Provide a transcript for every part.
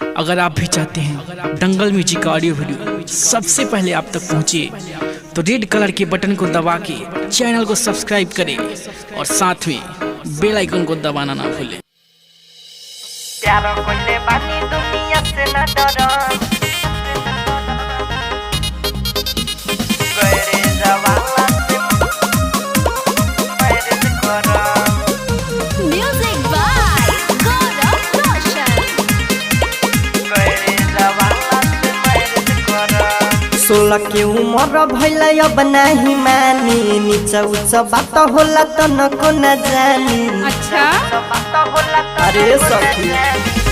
अगर आप भी चाहते हैं दंगल म्यूजिक का ऑडियो वीडियो सबसे पहले आप तक पहुंचे तो रेड कलर के बटन को दबा के चैनल को सब्सक्राइब करें और साथ में बेल आइकन को दबाना ना भूलें। प्यारो कोले बानी दुनिया से न डरो गरे जवाला से मेरे करो Music by Gaurav Roshan. गरे जवाला से मेरे करो 16 के उम्र भइला अब नाही मानी नीचा उच्च बात होला त नको न जानी। अच्छा बात होला अरे सखी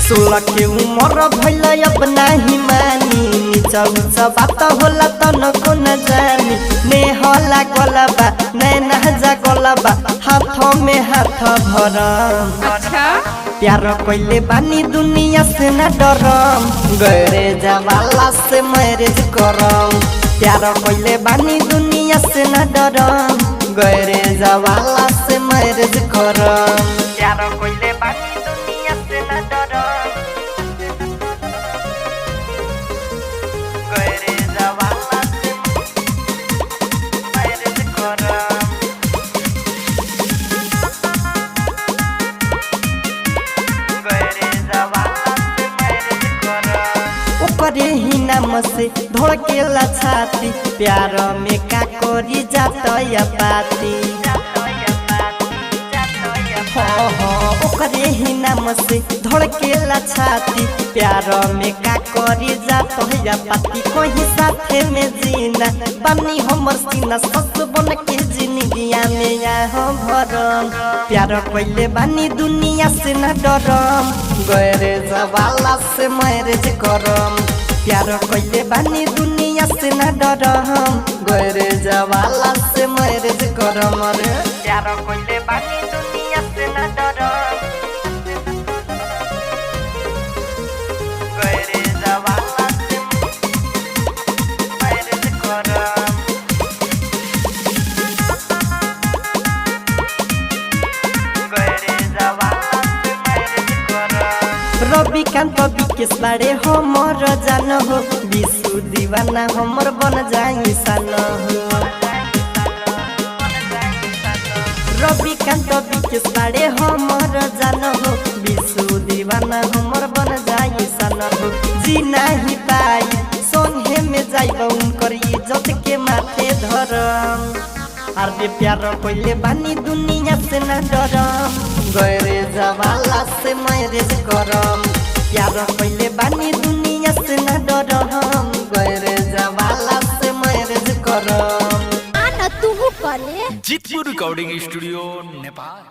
16 के उम्र भइला अब नाही मानी नीचा उच्च बात होला त नको न जानी। ने होला गलबा नैना जा गलबा हाथ में हाथ भरम। अच्छा प्यार कोइले बानी दुनिया से न डरम गरे जवाला से मैरिज करम। प्यार कोइले बानी दुनिया से न डरम गरे जवाला से मैरिज करम। प्यारो कोले बानी दुनिया से न डरो गरे जवाला से मेरे करो गरे जवाला से मेरे करो ओकरे ही नाम से धड़केला छाती प्यार में का करी जात या पाती। ओकरे ही नाम से धड़केला छाती प्यार में का करी जात या पाती। कोई साथे में जीना पानी हमर सीना सस बन के जिंदगिया में यहाँ भरम। प्यार कोइले बानी दुनिया से न डरम गरे जवाला से मैरिज करम। प्यार कोइले बानी दुनिया से न डरम गरे जवाला से मैरिज करम। रे प्यारो कोले बानी दुनिया से न डरो गरे जवाला से मेरे करो गरे जवाला से मेरे करो रवि कांत विकेश बारे हमर जान हो विशु दीवाना हमर बन जाई सन हो। रवि कांत विकेश बारे हमर जान हो विशु दीवाना हमर बन जाई सन हो। जी नाही पाई संगे में जाइब उनकर इज्जत के माथे धरम। अरे प्यार कोइले बानी दुनिया से न डरम गरे जवाला से मैरिज करम। प्यार कोइले बानी दुनिया से न डरम गरे जवाला से मैरिज करम। आना तू करे जीतपुर रिकॉर्डिंग स्टूडियो नेपाल।